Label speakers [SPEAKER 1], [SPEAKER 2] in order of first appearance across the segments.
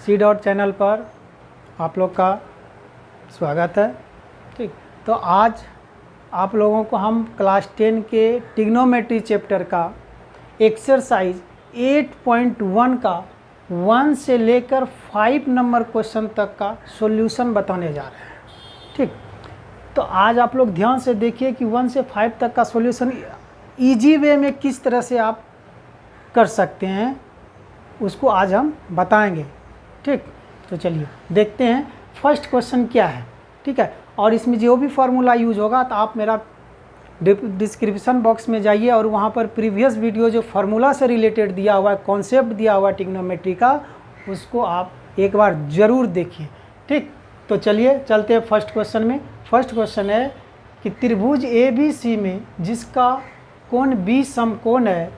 [SPEAKER 1] C dot channel पर आप लोग का स्वागत है। ठीक, तो आज आप लोगों को हम क्लास 10 के ट्रिग्नोमेट्री चैप्टर का एक्सरसाइज 8.1 का 1 से लेकर 5 नंबर क्वेश्चन तक का सॉल्यूशन बताने जा रहे हैं। ठीक, तो आज आप लोग ध्यान से देखिए कि 1 से 5 तक का सॉल्यूशन इजी वे में किस तरह से आप कर सकते हैं, उसको आज हम बताएंगे। ठीक, तो चलिए देखते हैं फर्स्ट क्वेश्चन क्या है। ठीक है, और इसमें जो भी फार्मूला यूज होगा तो आप मेरा डिस्क्रिप्शन बॉक्स में जाइए और वहाँ पर प्रीवियस वीडियो जो फार्मूला से रिलेटेड दिया हुआ है, कॉन्सेप्ट दिया हुआ है ट्रिग्नोमेट्री का, उसको आप एक बार ज़रूर देखिए। ठीक, तो चलिए चलते हैं फर्स्ट क्वेश्चन में। फर्स्ट क्वेश्चन है कि त्रिभुज ABC में जिसका कोण B समकोण है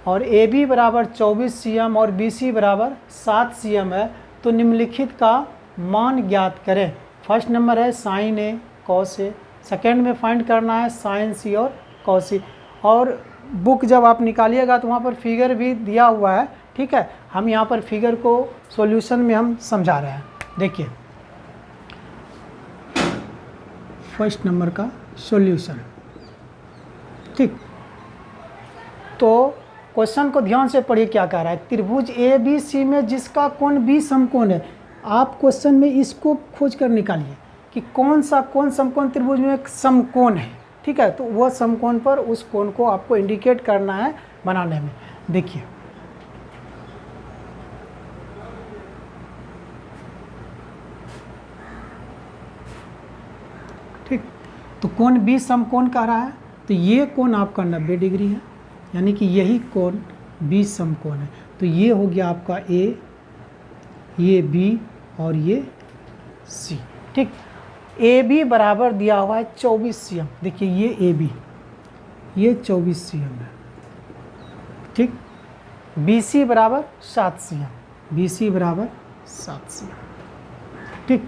[SPEAKER 1] और AB बराबर 24 cm और BC बराबर 7 cm है, तो निम्नलिखित का मान ज्ञात करें। फर्स्ट नंबर है sine A cos A, second में फाइंड करना है साइन C और कॉस C। और बुक जब आप निकालिएगा तो वहाँ पर फिगर भी दिया हुआ है। ठीक है, हम यहाँ पर फिगर को सॉल्यूशन में हम समझा रहे हैं। देखिए फर्स्ट नंबर का सॉल्यूशन। ठीक, तो क्वेश्चन को ध्यान से पढ़िए क्या कह रहा है। त्रिभुज ABC में जिसका कोण B समकोण है, आप क्वेश्चन में इसको खोज कर निकालिए कि कौन सा कोण समकोण त्रिभुज में एक समकोण है। ठीक है, तो वह समकोण पर उस कोण को आपको इंडिकेट करना है बनाने में। देखिए ठीक, तो कोण B समकोण कह रहा है, तो ये कोण आपका 90 डिग्री है, यानी कि यही कोण B समकोण है। तो ये हो गया आपका A, ये B और ये C। ठीक, AB बराबर दिया हुआ है 24 cm। देखिए ये AB, ये 24 cm है। ठीक, BC बराबर 7 cm, BC बराबर 7 cm। ठीक,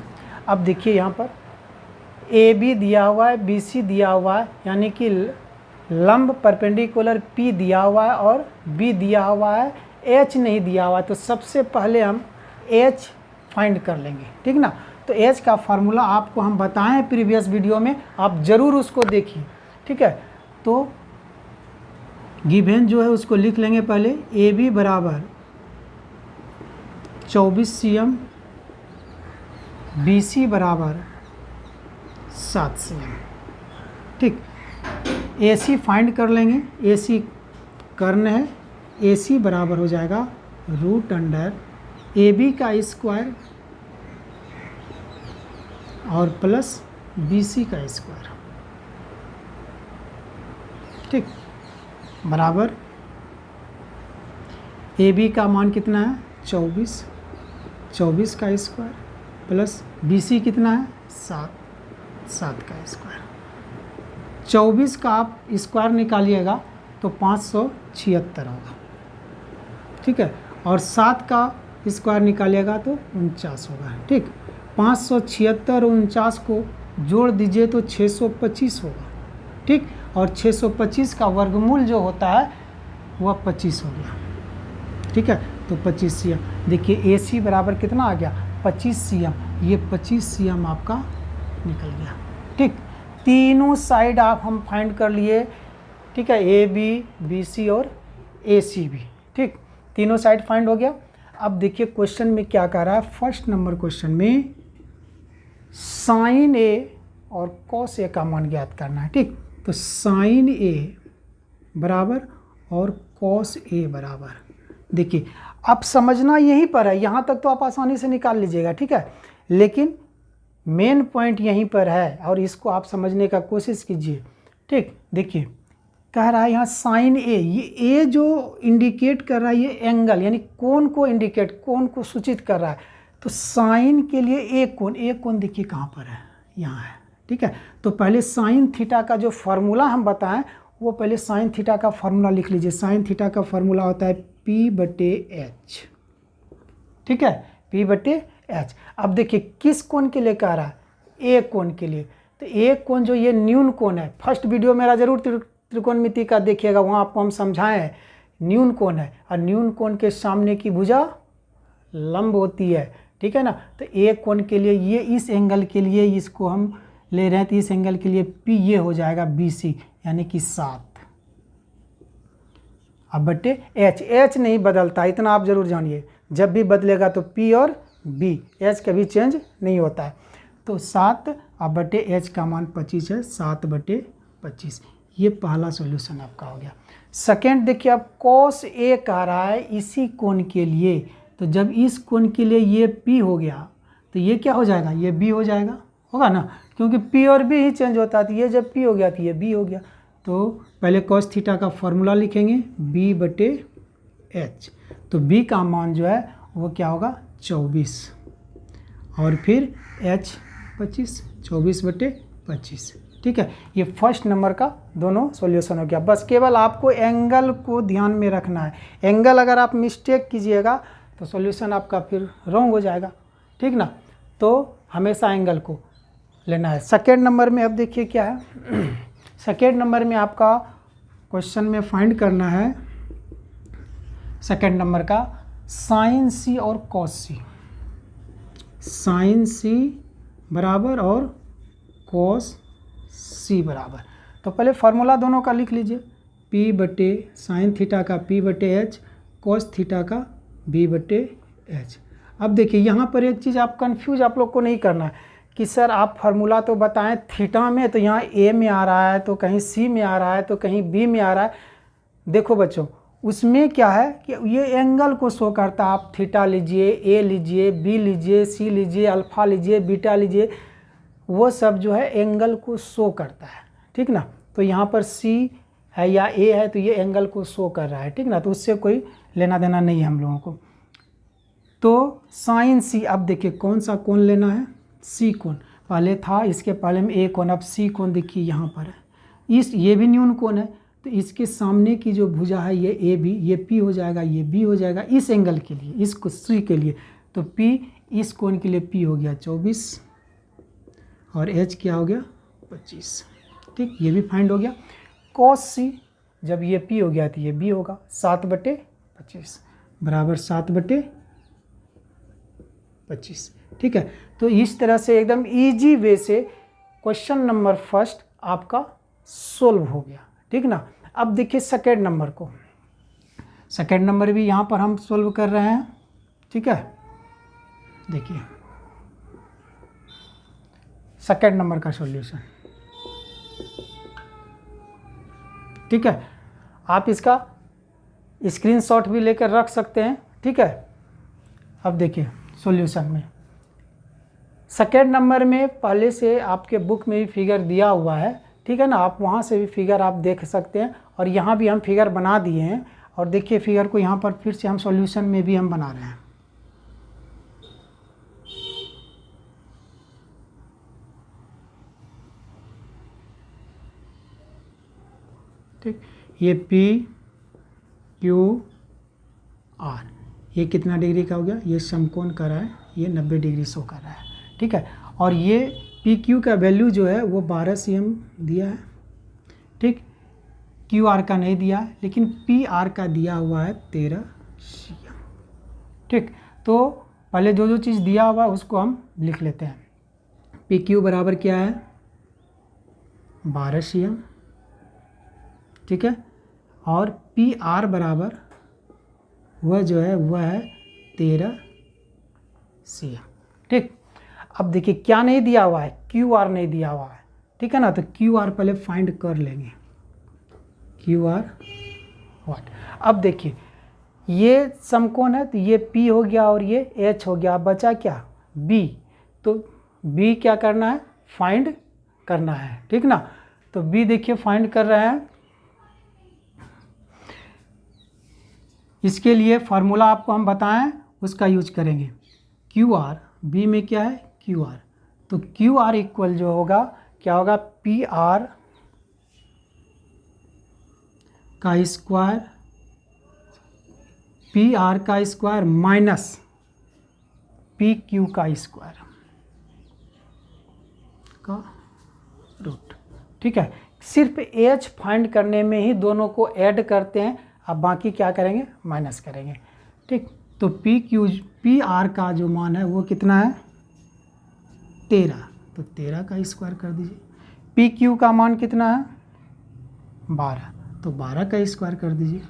[SPEAKER 1] अब देखिए यहाँ पर AB दिया हुआ है, BC दिया हुआ है, यानी कि लंब परपेंडिकुलर P दिया हुआ है और B दिया हुआ है, H नहीं दिया हुआ है। तो सबसे पहले हम H फाइंड कर लेंगे। ठीक ना, तो H का फार्मूला आपको हम बताएं प्रीवियस वीडियो में, आप ज़रूर उसको देखिए। ठीक है, तो गिवन जो है उसको लिख लेंगे पहले। AB बराबर 24 cm, BC बराबर 7 cm। ठीक, AC फाइंड कर लेंगे। AC करना है, AC बराबर हो जाएगा √AB का स्क्वायर और प्लस BC का स्क्वायर। ठीक, बराबर AB का मान कितना है 24, 24 का स्क्वायर प्लस BC कितना है 7, 7 का स्क्वायर। 24 का आप स्क्वायर निकालिएगा तो 576 होगा। ठीक है, और 7 का स्क्वायर निकालिएगा तो 49 होगा। ठीक, 576 और 49 को जोड़ दीजिए तो 625 होगा। ठीक, और 625 का वर्गमूल जो होता है वह 25 हो गया। ठीक है, तो 25 cm। देखिए AC बराबर कितना आ गया 25 cm, ये 25 cm आपका निकल गया। ठीक, तीनों साइड आप हम फाइंड कर लिए। ठीक है, AB, BC और AC भी। ठीक, तीनों साइड फाइंड हो गया। अब देखिए क्वेश्चन में क्या कह रहा है। फर्स्ट नंबर क्वेश्चन में साइन A और कॉस A का मान ज्ञात करना है। ठीक, तो साइन A बराबर और कॉस A बराबर। देखिए अब समझना यहीं पर है, यहाँ तक तो आप आसानी से निकाल लीजिएगा। ठीक है, लेकिन मेन पॉइंट यहीं पर है और इसको आप समझने का कोशिश कीजिए। ठीक, देखिए कह रहा है यहाँ साइन A, ये A जो इंडिकेट कर रहा है ये एंगल यानी कोण को इंडिकेट, कोण को सूचित कर रहा है। तो साइन के लिए एक कोण देखिए कहाँ पर है, यहाँ है। ठीक है, तो पहले साइन थीटा का जो फार्मूला हम बताएं वो पहले साइन थीटा का फार्मूला लिख लीजिए। साइन थीटा का फार्मूला होता है P/H। ठीक है, P/H। अब देखिए किस कोण के लिए कह रहा है, ए कोण के लिए। तो ए कोण जो ये न्यून कोण है, फर्स्ट वीडियो मेरा जरूर त्रिकोणमिति का देखिएगा, वहाँ आपको हम समझाएं न्यून कोण है और न्यून कोण के सामने की भुजा लंब होती है, ठीक है ना। तो एक कोण के लिए ये इस एंगल के लिए इसको हम ले रहे हैं, तो इस एंगल के लिए P ये हो जाएगा BC यानी कि 7 अब बटे H नहीं बदलता, इतना आप जरूर जानिए, जब भी बदलेगा तो P और B, H कभी चेंज नहीं होता है। तो 7 अब बटे H का मान 25 है, 7 बटे 25, ये पहला सॉल्यूशन आपका हो गया। सेकेंड देखिए, अब cos A कह रहा है इसी कोण के लिए, तो जब इस कोण के लिए ये P हो गया तो ये क्या हो जाएगा, ये B हो जाएगा, होगा ना, क्योंकि P और B ही चेंज होता है। तो ये जब P हो गया तो ये B हो गया। तो पहले cos थीटा का फॉर्मूला लिखेंगे B बटे H, तो B का मान जो है वो क्या होगा 24 और फिर H 25, 24 बटे 25, ठीक है। ये फर्स्ट नंबर का दोनों सॉल्यूशन हो गया। बस केवल आपको एंगल को ध्यान में रखना है, एंगल अगर आप मिस्टेक कीजिएगा तो सॉल्यूशन आपका फिर रॉन्ग हो जाएगा, ठीक ना। तो हमेशा एंगल को लेना है। सेकेंड नंबर में अब देखिए क्या है, सेकेंड नंबर में आपका क्वेश्चन में फाइंड करना है सेकेंड नंबर का साइन C और cos C, साइन C बराबर और cos C बराबर। तो पहले फार्मूला दोनों का लिख लीजिए, P बटे साइन थीटा का P बटे H, cos थीटा का B बटे H। अब देखिए यहाँ पर एक चीज़ आप कंफ्यूज आप लोग को नहीं करना है कि सर आप फार्मूला तो बताएं थीटा में, तो यहाँ A में आ रहा है, तो कहीं C में आ रहा है, तो कहीं B में आ रहा है। देखो बच्चों, उसमें क्या है कि ये एंगल को शो करता है। आप थीटा लीजिए, A लीजिए, B लीजिए, C लीजिए, अल्फ़ा लीजिए, बीटा लीजिए, वो सब जो है एंगल को शो करता है, ठीक ना। तो यहाँ पर C है या A है तो ये एंगल को शो कर रहा है, ठीक ना। तो उससे कोई लेना देना नहीं है हम लोगों को। तो साइन C, अब देखिए कौन सा कोण लेना है, C कोण। पहले था इसके पहले में A कोण, अब C कोण देखिए यहाँ पर है। ये भी न्यून कोण है, तो इसके सामने की जो भुजा है ये AB, ये P हो जाएगा, ये B हो जाएगा इस एंगल के लिए, इस C के लिए। तो P इस कोण के लिए P हो गया 24 और H क्या हो गया 25, ठीक, ये भी फाइंड हो गया। cos C जब ये P हो गया तो ये B होगा 7 बटे 25 बराबर 7 बटे 25, ठीक है। तो इस तरह से एकदम इजी वे से क्वेश्चन नंबर फर्स्ट आपका सोल्व हो गया, ठीक ना। अब देखिए सेकेंड नंबर को, सेकेंड नंबर भी यहाँ पर हम सोल्व कर रहे हैं, ठीक है। देखिए सेकेंड नंबर का सॉल्यूशन, ठीक है। आप इसका स्क्रीनशॉट भी लेकर रख सकते हैं, ठीक है। अब देखिए सॉल्यूशन में सेकेंड नंबर में पहले से आपके बुक में भी फिगर दिया हुआ है, ठीक है ना। आप वहाँ से भी फिगर आप देख सकते हैं और यहाँ भी हम फिगर बना दिए हैं। और देखिए फिगर को यहाँ पर फिर से हम सॉल्यूशन में भी हम बना रहे हैं, ठीक। ये P Q R ये कितना डिग्री का हो गया, ये समकोण कर रहा है, ये 90 डिग्री शो कर रहा है, ठीक है। और ये PQ का वैल्यू जो है वो 12 cm दिया है, ठीक। QR का नहीं दिया है, लेकिन PR का दिया हुआ है 13 cm, ठीक। तो पहले जो जो चीज़ दिया हुआ है उसको हम लिख लेते हैं। PQ बराबर क्या है 12 cm, ठीक है। और PR बराबर वह जो है वह है 13 cm, ठीक। अब देखिए क्या नहीं दिया हुआ है, QR नहीं दिया हुआ है, ठीक है ना। तो QR पहले फाइंड कर लेंगे, QR व्हाट। अब देखिए ये समकोण है तो ये P हो गया और ये H हो गया, बचा क्या B। तो B क्या करना है, फाइंड करना है, ठीक ना। तो B देखिए फाइंड कर रहे हैं। इसके लिए फार्मूला आपको हम बताएं उसका यूज करेंगे। QR, B में क्या है QR, तो QR इक्वल जो होगा क्या होगा PR का स्क्वायर, PR का स्क्वायर माइनस PQ का स्क्वायर का रूट, ठीक है। सिर्फ H फाइंड करने में ही दोनों को ऐड करते हैं, अब बाकी क्या करेंगे माइनस करेंगे, ठीक। तो पी आर का जो मान है वो कितना है 13, तो 13 का स्क्वायर कर दीजिए। पी क्यू का मान कितना है 12, तो 12 का स्क्वायर कर दीजिए।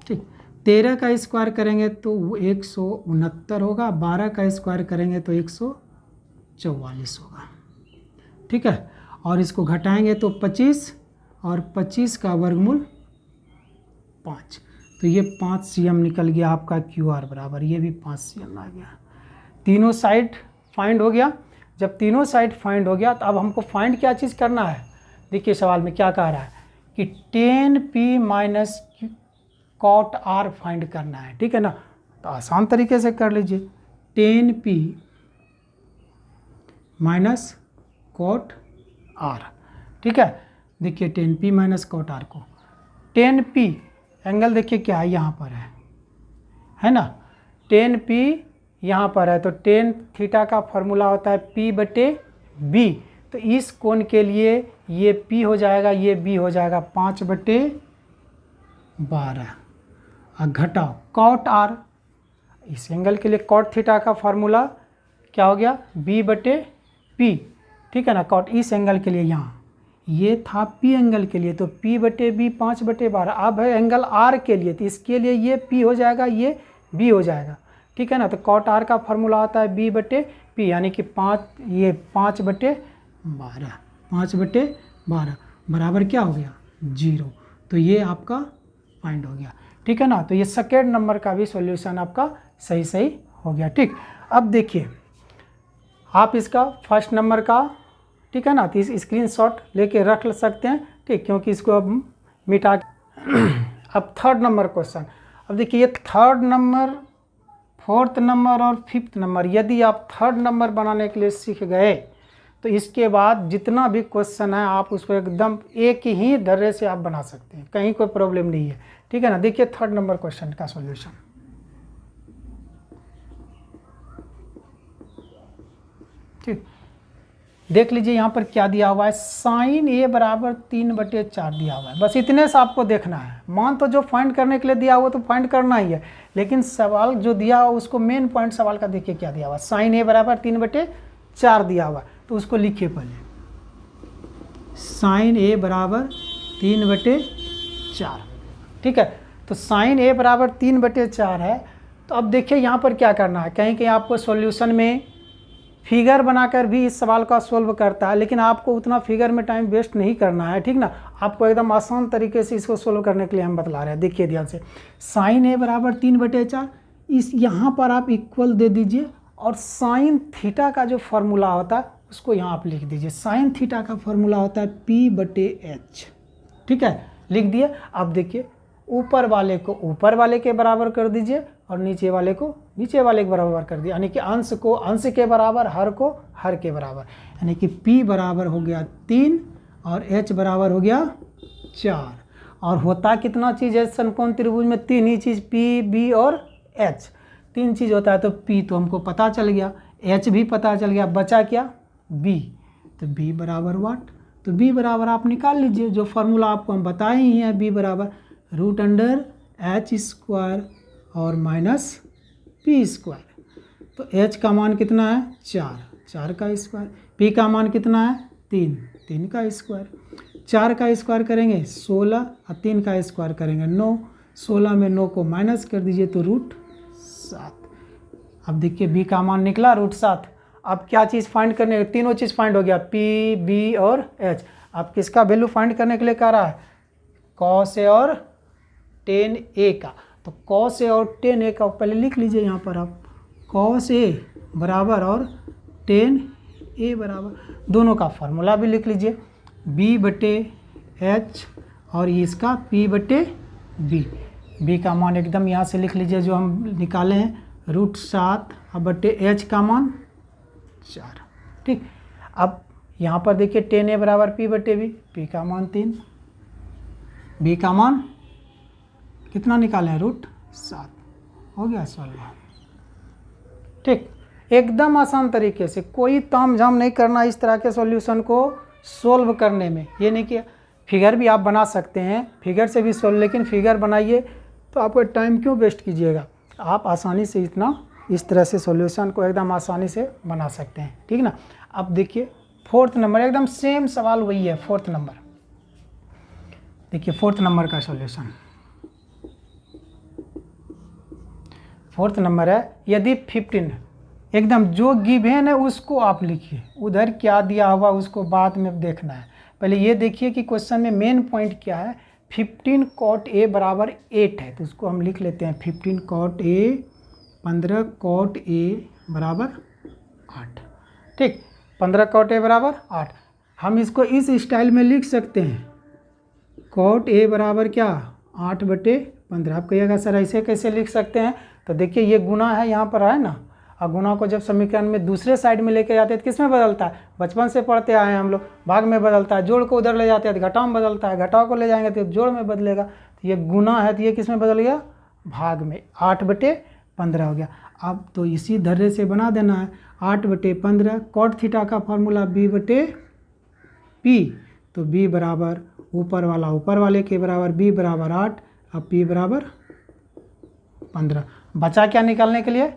[SPEAKER 1] ठीक, 13 का स्क्वायर करेंगे तो 169 होगा, 12 का स्क्वायर करेंगे तो 144 होगा। ठीक है, और इसको घटाएंगे तो 25 और 25 का वर्गमूल 5, तो ये 5 cm निकल गया आपका क्यू आर बराबर, ये भी 5 cm आ गया। तीनों साइड फाइंड हो गया। जब तीनों साइड फाइंड हो गया तो अब हमको फाइंड क्या चीज़ करना है, देखिए सवाल में क्या कह रहा है कि 10p minus cot R find करना है। ठीक है ना, तो आसान तरीके से कर लीजिए, 10p माइनस कॉट आर। ठीक है, देखिए 10p माइनस कॉट आर को, 10p एंगल देखिए क्या है यहाँ पर है ना, 10p यहाँ पर है, तो 10 थीटा का फॉर्मूला होता है p/b, तो इस कोण के लिए ये p हो जाएगा, ये b हो जाएगा 5/12। और घटाओ कॉट आर, इस एंगल के लिए कॉट थीटा का फार्मूला क्या हो गया b/p। ठीक है ना, कॉट इस एंगल के लिए यहाँ ये था p एंगल के लिए, तो p/b 5/12। अब है एंगल r के लिए, तो इसके लिए ये p हो जाएगा, ये b हो जाएगा। ठीक है ना, तो कॉट r का फार्मूला आता है b/p, यानी कि 5/12 बराबर क्या हो गया 0, तो ये आपका फाइंड हो गया। ठीक है ना, तो ये सेकेंड नंबर का भी सॉल्यूशन आपका सही हो गया। ठीक, अब देखिए आप इसका फर्स्ट नंबर का, ठीक है ना, तो इस स्क्रीनशॉट लेके रख सकते हैं। ठीक, क्योंकि इसको अब मिटा अब थर्ड नंबर क्वेश्चन। अब देखिए ये थर्ड नंबर, फोर्थ नंबर और फिफ्थ नंबर, यदि आप थर्ड नंबर बनाने के लिए सीख गए तो इसके बाद जितना भी क्वेश्चन है आप उसको एकदम एक ही धर्रे से आप बना सकते हैं, कहीं कोई प्रॉब्लम नहीं है। ठीक है ना, देखिए थर्ड नंबर क्वेश्चन का सॉल्यूशन। ठीक, देख लीजिए यहाँ पर क्या दिया हुआ है, साइन a बराबर 3/4 दिया हुआ है। बस इतने से आपको देखना है, मान तो जो फाइंड करने के लिए दिया हुआ तो फाइंड करना ही है, लेकिन सवाल जो दिया हुआ उसको मेन पॉइंट सवाल का देखिए क्या दिया हुआ है, साइन a बराबर 3/4 दिया हुआ है, तो उसको लिखिए पहले, साइन a बराबर 3/4। ठीक है, तो साइन a बराबर 3/4 है। तो अब देखिए यहाँ पर क्या करना है, कहीं कहीं आपको सॉल्यूशन में फिगर बनाकर भी इस सवाल का सोल्व करता है, लेकिन आपको उतना फिगर में टाइम वेस्ट नहीं करना है। ठीक ना, आपको एकदम आसान तरीके से इसको सोल्व करने के लिए हम बतला रहे हैं। देखिए ध्यान से, साइन a बराबर 3/4, इस यहाँ पर आप इक्वल दे दीजिए और साइन थीटा का जो फॉर्मूला होता है उसको यहाँ आप लिख दीजिए। साइन थीटा का फॉर्मूला होता है p/h। ठीक है, लिख दिए। अब देखिए ऊपर वाले को ऊपर वाले के बराबर कर दीजिए और नीचे वाले को नीचे वाले के बराबर कर दिया, यानी कि अंश को अंश के बराबर, हर को हर के बराबर, यानी कि p बराबर हो गया 3 और h बराबर हो गया 4। और होता कितना चीज़ है समकोण त्रिभुज में, 3 ही चीज़ p, b और h, 3 चीज़ होता है। तो p तो हमको पता चल गया, h भी पता चल गया, बचा क्या b, तो b बराबर वाट, तो b बराबर आप निकाल लीजिए, जो फार्मूला आपको हम बताए ही हैं, b बराबर √h² और माइनस p²। तो h का मान कितना है 4 का स्क्वायर, p का मान कितना है 3 का स्क्वायर, 4 का स्क्वायर करेंगे 16 और 3 का स्क्वायर करेंगे 9, 16 में 9 को माइनस कर दीजिए तो √7। अब देखिए b का मान निकला √7। अब क्या चीज़ फाइंड करने, तीनों चीज़ फाइंड हो गया, p, b और h। अब किसका वैल्यू फाइंड करने के लिए कह रहा है, cos a और tan a का। तो cos a और tan a का पहले लिख लीजिए यहाँ पर आप, cos a बराबर और tan a बराबर, दोनों का फार्मूला भी लिख लीजिए, b/h और इसका p/b। b का मान एकदम यहाँ से लिख लीजिए जो हम निकाले हैं, √7 और h का मान 4। ठीक, अब यहाँ पर देखिए tan a बराबर p/b, p का मान 3, b का मान कितना निकाले हैं √7, हो गया सॉल्व। ठीक, एकदम आसान तरीके से, कोई तामझाम नहीं करना इस तरह के सॉल्यूशन को सोल्व करने में। ये नहीं कि फिगर भी आप बना सकते हैं, फिगर से भी सोल्व, लेकिन फिगर बनाइए तो आपका टाइम क्यों वेस्ट कीजिएगा, आप आसानी से इतना इस तरह से सॉल्यूशन को एकदम आसानी से बना सकते हैं, ठीक ना। अब देखिए फोर्थ नंबर, एकदम सेम सवाल वही है, फोर्थ नंबर। देखिए फोर्थ नंबर का सॉल्यूशन, फोर्थ नंबर है, यदि 15 एकदम जो गिवन है उसको आप लिखिए, उधर क्या दिया हुआ उसको बाद में देखना है। पहले ये देखिए कि क्वेश्चन में मेन पॉइंट क्या है। 15 cot A बराबर 8 है, तो उसको हम लिख लेते हैं 15 cot A, 15 cot A बराबर 8, ठीक। 15 cot A बराबर 8, हम इसको इस स्टाइल में लिख सकते हैं, cot A बराबर क्या 8/15। आप कहिएगा सर ऐसे कैसे लिख सकते हैं, तो देखिए ये गुना है यहाँ पर है ना, और गुना को जब समीकरण में दूसरे साइड में लेके जाते हैं तो किस में बदलता है, बचपन से पढ़ते आए हैं हम लोग, भाग में बदलता है। जोड़ को उधर ले जाते हैं तो घटाव में बदलता है, घटाव को ले जाएंगे तो जोड़ में बदलेगा। तो ये गुना है तो ये किस में बदल गया, भाग में, 8/15 हो गया। अब तो इसी धर्रे से बना देना है 8/15, कॉट थीटा का फार्मूला B/P, तो B बराबर ऊपर वाला ऊपर वाले के बराबर, B बराबर 8, अब P बराबर 15। बचा क्या निकालने के लिए,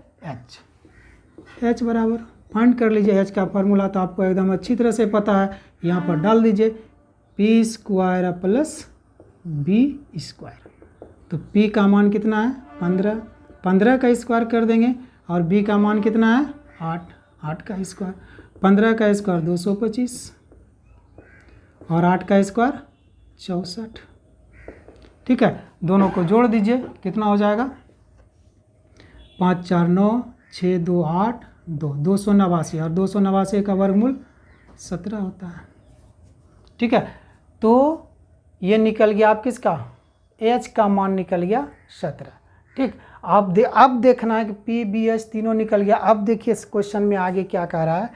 [SPEAKER 1] H बराबर फाइंड कर लीजिए। H का फार्मूला तो आपको एकदम अच्छी तरह से पता है, यहाँ पर डाल दीजिए P² प्लस B²। तो P का मान कितना है 15, 15 का स्क्वायर कर देंगे, और B का मान कितना है 8, 8 का स्क्वायर, 15 का स्क्वायर 225, और 8 का स्क्वायर 64, ठीक है। दोनों को जोड़ दीजिए, कितना हो जाएगा, 5 4 9, 6 2 8, 289, और 289 का वर्गमूल 17 होता है, ठीक है। तो ये निकल गया आप किसका, H का मान निकल गया 17, ठीक। अब देखना है कि P B H तीनों निकल गया। अब देखिए इस क्वेश्चन में आगे क्या कह रहा है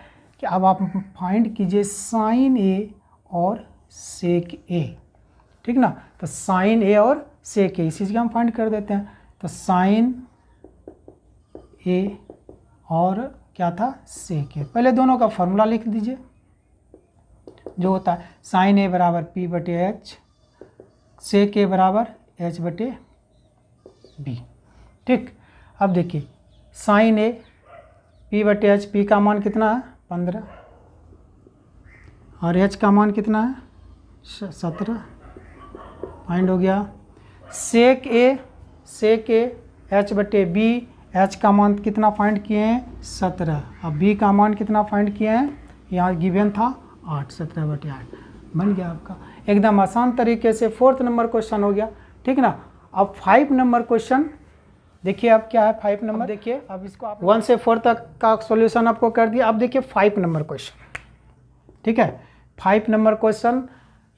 [SPEAKER 1] कि अब आप फाइंड कीजिए साइन A और सेक A, ठीक ना। तो साइन A और सेक A इसी चीज़ का हम फाइंड कर देते हैं। तो साइन A और क्या था सेक A, पहले दोनों का फॉर्मूला लिख दीजिए, जो होता है साइन A बराबर P/H, सेक A बराबर H/B, ठीक। अब देखिए साइन A P/H, P का मान कितना है 15, और H का मान कितना है 17, फाइंड हो गया। सेक A H/B, H का मान कितना फाइंड किए हैं 17, अब B का मान कितना फाइंड किए हैं, यहाँ गिवन था 8, 17/8 बन गया आपका। एकदम आसान तरीके से फोर्थ नंबर क्वेश्चन हो गया, ठीक ना। अब 5 नंबर क्वेश्चन देखिए, अब क्या है 5 नंबर, देखिए अब इसको आप 1 से 4 तक का सॉल्यूशन आपको कर दिया। अब देखिए 5 नंबर क्वेश्चन, ठीक है। 5 नंबर क्वेश्चन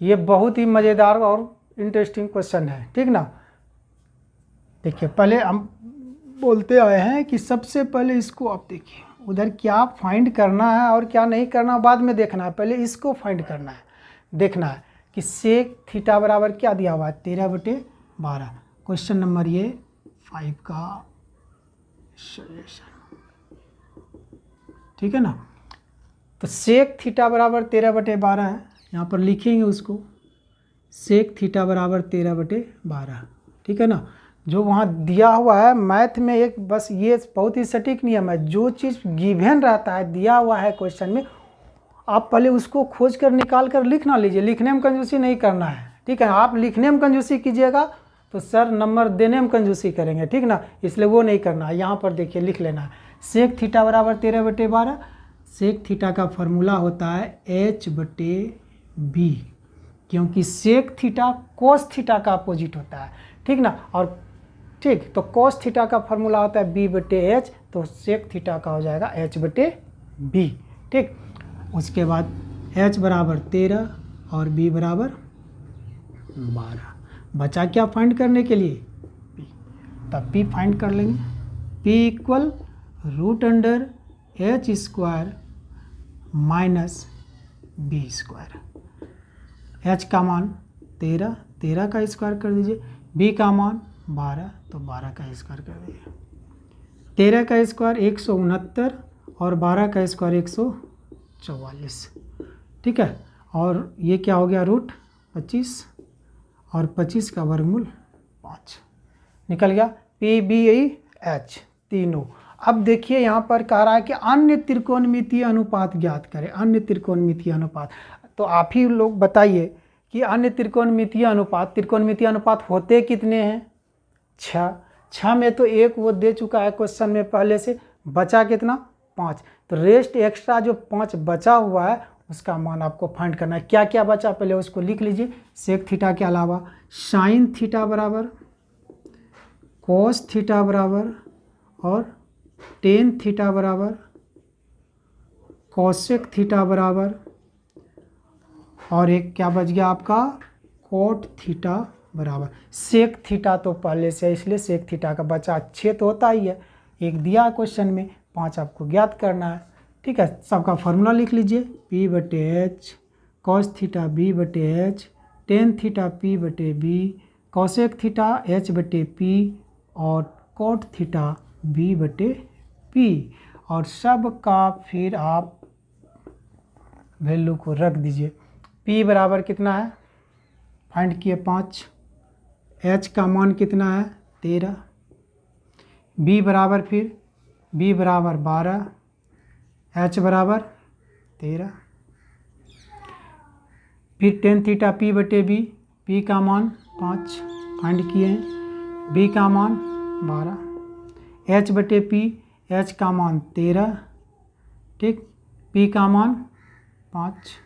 [SPEAKER 1] ये बहुत ही मज़ेदार और इंटरेस्टिंग क्वेश्चन है, ठीक ना। देखिए पहले हम बोलते आए हैं कि सबसे पहले इसको आप देखिए, उधर क्या फाइंड करना है और क्या नहीं करना बाद में देखना है, पहले इसको फाइंड करना है, देखना है कि सेक थीटा बराबर क्या दिया हुआ है 13/12। क्वेश्चन नंबर ये 5 का सॉल्यूशन, ठीक है ना। तो सेक थीटा बराबर 13/12 है, यहाँ पर लिखेंगे उसको, सेक थीटा बराबर 13/12, ठीक है ना। जो वहाँ दिया हुआ है मैथ में, एक बस ये बहुत ही सटीक नियम है, जो चीज़ गिवन रहता है दिया हुआ है क्वेश्चन में, आप पहले उसको खोज कर निकाल कर लिख ना लीजिए, लिखने में कंजूसी नहीं करना है, ठीक है। आप लिखने में कंजूसी कीजिएगा तो सर नंबर देने में कंजूसी करेंगे, ठीक ना, इसलिए वो नहीं करना है। यहाँ पर देखिए लिख लेना है सेक थीटा बराबर 13/12, सेक थीटा का फॉर्मूला होता है H/B, क्योंकि सेक थीटा कोस थीटा का अपोजिट होता है, ठीक ना। और ठीक, तो कोस थीटा का फॉर्मूला होता है B/H, तो सेक थीटा का हो जाएगा H/B, ठीक। उसके बाद H बराबर 13 और B बराबर 12, बचा क्या फाइंड करने के लिए P, तब P फाइंड कर लेंगे। P equal √H² minus B²। H का मान 13, 13 का स्क्वायर कर दीजिए, B का मान 12, तो 12 का स्क्वायर कर दीजिए। 13 का स्क्वायर 169 और 12 का स्क्वायर 144, ठीक है। और ये क्या हो गया √25, और 25 का वर्गमूल 5, निकल गया, पी बी एच तीनों। अब देखिए यहाँ पर कह रहा है कि अन्य त्रिकोणमितीय अनुपात ज्ञात करें, अन्य त्रिकोणमितीय अनुपात। तो आप ही लोग बताइए कि अन्य त्रिकोणमितीय अनुपात होते कितने हैं? 6 में तो एक वो दे चुका है क्वेश्चन में पहले से, बचा कितना? 5। तो रेस्ट एक्स्ट्रा जो 5 बचा हुआ है उसका मान आपको फाइंड करना है। क्या क्या बचा पहले उसको लिख लीजिए। सेक थीटा के अलावा साइन थीटा बराबर, कोस थीटा बराबर और टेन थीटा बराबर, कोसेक थीटा बराबर, और एक क्या बच गया आपका? कोट थीटा बराबर। सेक थीटा तो पहले से, इसलिए सेक थीटा का बचा 6 तो होता ही है, एक दिया क्वेश्चन में, 5 आपको ज्ञात करना है। ठीक है, सबका फॉर्मूला लिख लीजिए। पी बटे एच कॉस थीटा बी बटे एच, टेन थीटा पी बटे बी, कॉसेक थीटा एच बटे पी और कोट थीटा बी बटे पी। और सब का फिर आप वैल्यू को रख दीजिए। पी बराबर कितना है? फाइंड किए 5। एच का मान कितना है? 13। बी बराबर फिर बी बराबर 12, एच बराबर 13। फिर टेन थीटा पी बटे बी, पी का मान 5 फाइंड किए हैं, बी का मान 12, एच बटे पी, एच का मान 13, ठीक, पी का मान 5,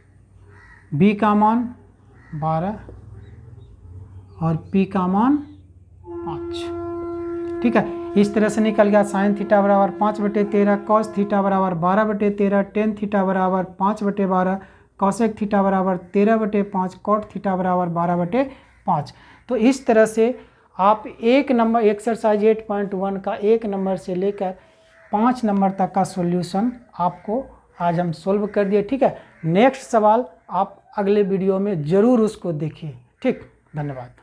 [SPEAKER 1] बी का मान 12 और पी का मान 5। ठीक है, इस तरह से निकल गया साइन थीटा बराबर 5/13, कॉस थीटा बराबर 12/13, टेन थीटा बराबर 5/12, कॉसेक थीटा बराबर 13/5, कोट थीटा बराबर 12/5। तो इस तरह से आप एक नंबर एक्सरसाइज 8.1 का 1 नंबर से लेकर 5 नंबर तक का सॉल्यूशन आपको आज हम सोल्व कर दिए। ठीक है, नेक्स्ट सवाल आप अगले वीडियो में ज़रूर उसको देखिए। ठीक, धन्यवाद।